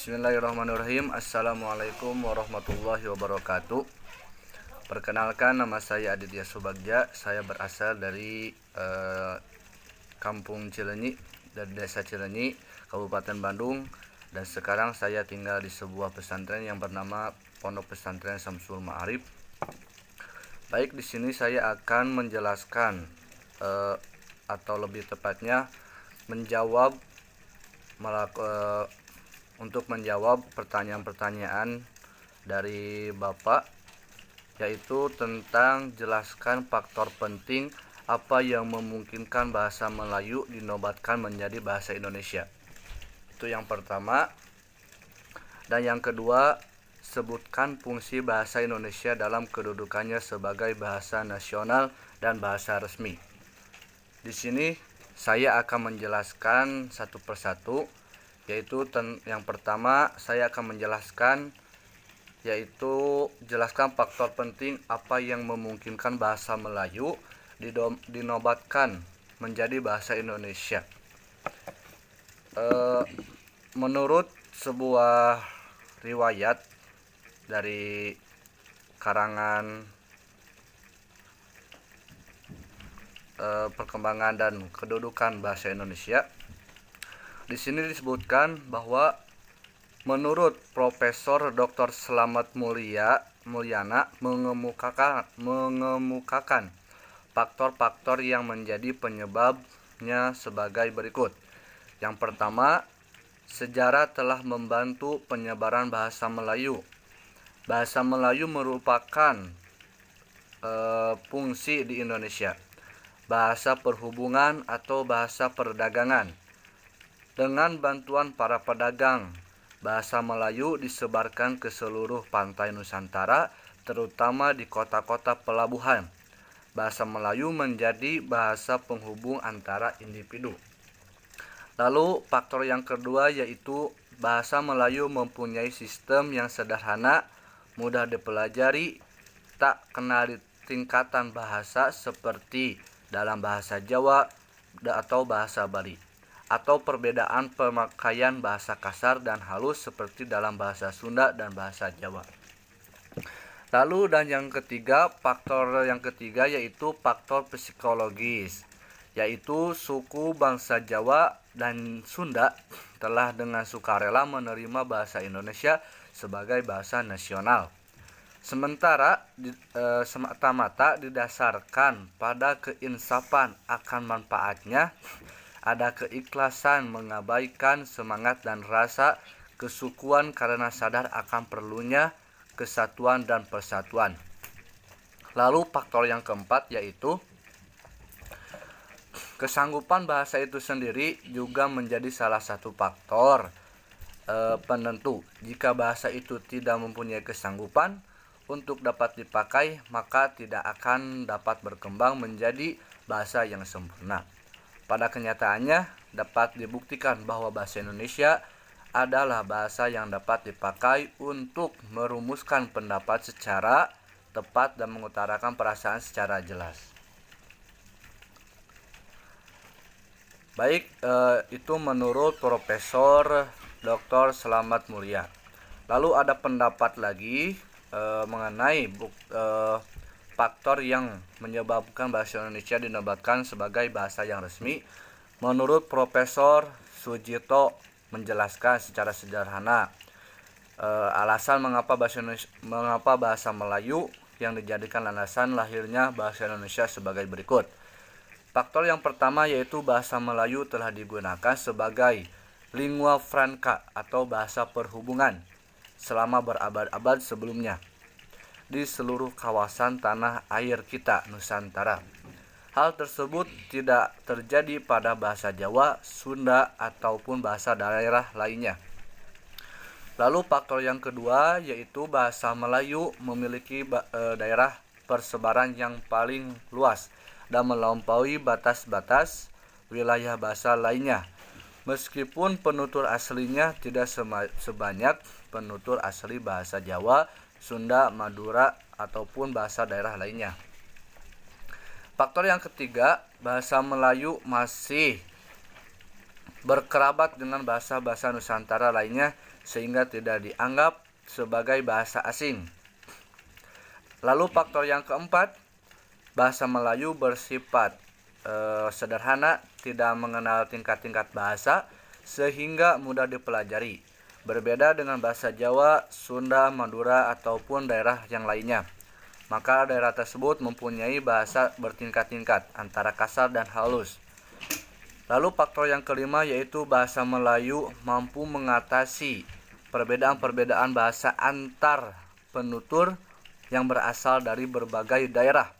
Bismillahirrahmanirrahim. Assalamualaikum warahmatullahi wabarakatuh. Perkenalkan, nama saya Aditya Subagja. Saya berasal dari Kampung Cileunyi, dari Desa Cileunyi, Kabupaten Bandung. Dan sekarang saya tinggal di sebuah pesantren yang bernama Pondok Pesantren Syamsul Ma'arif. Baik, di sini saya akan menjelaskan atau lebih tepatnya untuk menjawab pertanyaan-pertanyaan dari Bapak, yaitu tentang jelaskan faktor penting apa yang memungkinkan bahasa Melayu dinobatkan menjadi bahasa Indonesia. Itu yang pertama. Dan yang kedua, sebutkan fungsi bahasa Indonesia dalam kedudukannya sebagai bahasa nasional dan bahasa resmi. Di sini saya akan menjelaskan satu persatu, yaitu yang pertama saya akan menjelaskan jelaskan faktor penting apa yang memungkinkan bahasa Melayu dinobatkan menjadi bahasa Indonesia. Menurut sebuah riwayat dari karangan perkembangan dan kedudukan bahasa Indonesia, di sini disebutkan bahwa menurut Profesor Dr. Slamet Mulyana mengemukakan faktor-faktor yang menjadi penyebabnya sebagai berikut. Yang pertama, sejarah telah membantu penyebaran bahasa Melayu. Bahasa Melayu merupakan fungsi di Indonesia, bahasa perhubungan atau bahasa perdagangan. Dengan bantuan para pedagang, bahasa Melayu disebarkan ke seluruh pantai Nusantara, terutama di kota-kota pelabuhan. Bahasa Melayu menjadi bahasa penghubung antara individu. Lalu faktor yang kedua yaitu bahasa Melayu mempunyai sistem yang sederhana, mudah dipelajari, tak kenal di tingkatan bahasa seperti dalam bahasa Jawa atau bahasa Bali, atau perbedaan pemakaian bahasa kasar dan halus seperti dalam bahasa Sunda dan bahasa Jawa. Lalu faktor yang ketiga yaitu faktor psikologis, yaitu suku bangsa Jawa dan Sunda telah dengan sukarela menerima bahasa Indonesia sebagai bahasa nasional. Sementara semata-mata didasarkan pada keinsafan akan manfaatnya, ada keikhlasan mengabaikan semangat dan rasa kesukuan karena sadar akan perlunya kesatuan dan persatuan. Lalu faktor yang keempat yaitu kesanggupan bahasa itu sendiri juga menjadi salah satu faktor penentu. Jika bahasa itu tidak mempunyai kesanggupan untuk dapat dipakai, maka tidak akan dapat berkembang menjadi bahasa yang sempurna. Pada kenyataannya, dapat dibuktikan bahwa bahasa Indonesia adalah bahasa yang dapat dipakai untuk merumuskan pendapat secara tepat dan mengutarakan perasaan secara jelas. Baik, itu menurut Profesor Dr. Slamet Mulyana. Lalu ada pendapat lagi mengenai faktor yang menyebabkan bahasa Indonesia dinobatkan sebagai bahasa yang resmi. Menurut Profesor Sujito menjelaskan secara sederhana alasan mengapa bahasa Melayu yang dijadikan landasan lahirnya bahasa Indonesia sebagai berikut. Faktor yang pertama yaitu bahasa Melayu telah digunakan sebagai lingua franca atau bahasa perhubungan selama berabad-abad sebelumnya di seluruh kawasan tanah air kita Nusantara. Hal tersebut tidak terjadi pada bahasa Jawa, Sunda, ataupun bahasa daerah lainnya. Lalu faktor yang kedua yaitu bahasa Melayu memiliki daerah persebaran yang paling luas dan melampaui batas-batas wilayah bahasa lainnya. Meskipun penutur aslinya tidak sebanyak penutur asli bahasa Jawa, Sunda, Madura, ataupun bahasa daerah lainnya. Faktor yang ketiga, bahasa Melayu masih berkerabat dengan bahasa-bahasa Nusantara lainnya sehingga tidak dianggap sebagai bahasa asing. Lalu faktor yang keempat, bahasa Melayu bersifat sederhana, tidak mengenal tingkat-tingkat bahasa sehingga mudah dipelajari. Berbeda dengan bahasa Jawa, Sunda, Madura ataupun daerah yang lainnya. Maka daerah tersebut mempunyai bahasa bertingkat-tingkat antara kasar dan halus. Lalu faktor yang kelima yaitu bahasa Melayu mampu mengatasi perbedaan-perbedaan bahasa antar penutur yang berasal dari berbagai daerah.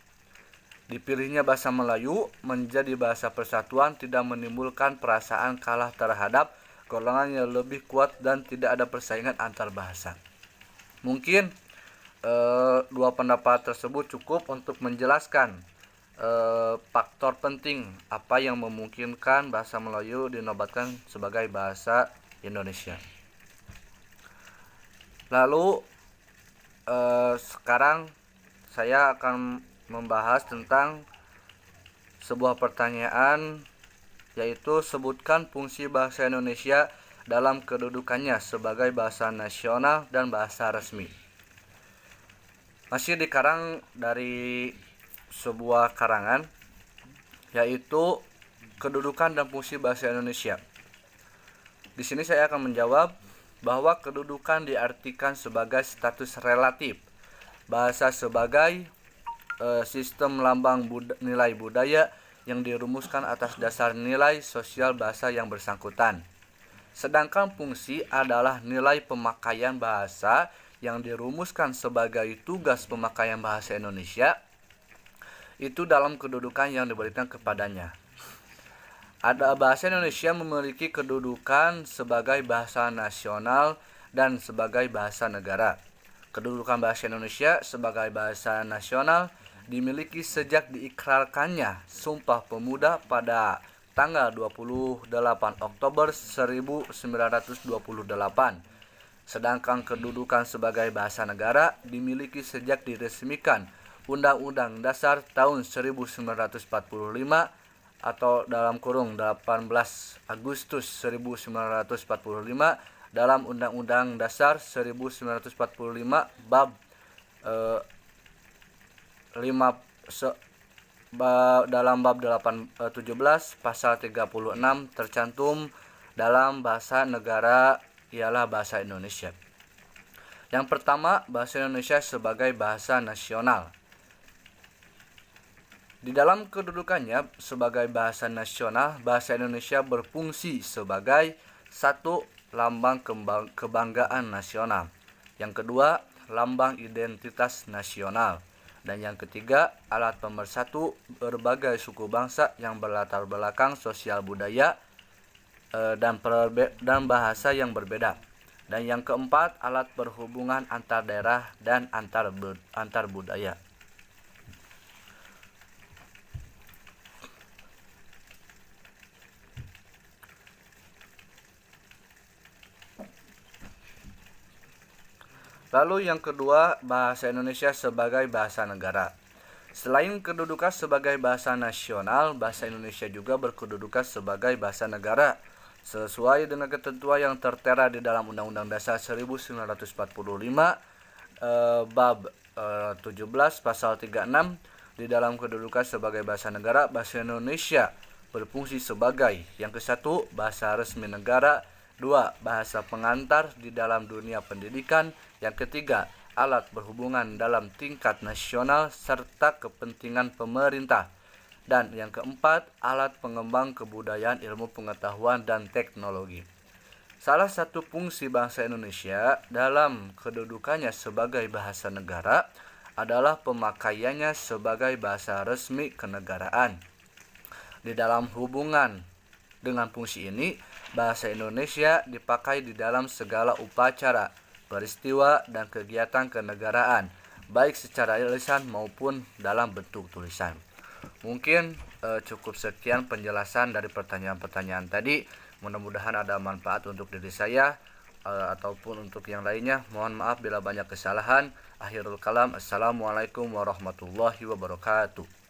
Dipilihnya bahasa Melayu menjadi bahasa persatuan tidak menimbulkan perasaan kalah terhadap golongan yang lebih kuat dan tidak ada persaingan antar bahasa. Mungkin dua pendapat tersebut cukup untuk menjelaskan faktor penting apa yang memungkinkan bahasa Melayu dinobatkan sebagai bahasa Indonesia. Lalu sekarang saya akan membahas tentang sebuah pertanyaan, yaitu sebutkan fungsi bahasa Indonesia dalam kedudukannya sebagai bahasa nasional dan bahasa resmi. Masih dikarang dari sebuah karangan, yaitu kedudukan dan fungsi bahasa Indonesia. Di sini saya akan menjawab bahwa kedudukan diartikan sebagai status relatif. Bahasa sebagai sistem lambang nilai budaya yang dirumuskan atas dasar nilai sosial bahasa yang bersangkutan. Sedangkan fungsi adalah nilai pemakaian bahasa yang dirumuskan sebagai tugas pemakaian bahasa Indonesia itu dalam kedudukan yang diberikan kepadanya. Bahasa Indonesia memiliki kedudukan sebagai bahasa nasional dan sebagai bahasa negara. Kedudukan bahasa Indonesia sebagai bahasa nasional dimiliki sejak diikrarkannya Sumpah Pemuda pada tanggal 28 Oktober 1928. Sedangkan kedudukan sebagai bahasa negara dimiliki sejak diresmikan Undang-Undang Dasar tahun 1945 atau dalam kurung 18 Agustus 1945 dalam Undang-Undang Dasar 1945 bab 5 dalam bab 17 pasal 36 tercantum dalam bahasa negara ialah bahasa Indonesia. Yang pertama, bahasa Indonesia sebagai bahasa nasional. Di dalam kedudukannya sebagai bahasa nasional, bahasa Indonesia berfungsi sebagai satu, lambang kebanggaan nasional. Yang kedua, lambang identitas nasional. Dan yang ketiga, alat pemersatu berbagai suku bangsa yang berlatar belakang sosial budaya dan bahasa yang berbeda. Dan yang keempat, alat perhubungan antar daerah dan antar budaya. Lalu yang kedua, bahasa Indonesia sebagai bahasa negara. Selain kedudukan sebagai bahasa nasional, bahasa Indonesia juga berkedudukan sebagai bahasa negara sesuai dengan ketentuan yang tertera di dalam Undang-Undang Dasar 1945 bab 17 pasal 36. Di dalam kedudukan sebagai bahasa negara, bahasa Indonesia berfungsi sebagai yang ke-1, bahasa resmi negara, 2, bahasa pengantar di dalam dunia pendidikan, yang ketiga, alat berhubungan dalam tingkat nasional serta kepentingan pemerintah, dan yang keempat, alat pengembang kebudayaan, ilmu pengetahuan, dan teknologi. Salah satu fungsi bahasa Indonesia dalam kedudukannya sebagai bahasa negara adalah pemakaiannya sebagai bahasa resmi kenegaraan. Di dalam hubungan dengan fungsi ini, bahasa Indonesia dipakai di dalam segala upacara, peristiwa, dan kegiatan kenegaraan, baik secara lisan maupun dalam bentuk tulisan. Mungkin cukup sekian penjelasan dari pertanyaan-pertanyaan tadi. Mudah-mudahan ada manfaat untuk diri saya ataupun untuk yang lainnya. Mohon maaf bila banyak kesalahan. Akhirul kalam. Assalamualaikum warahmatullahi wabarakatuh.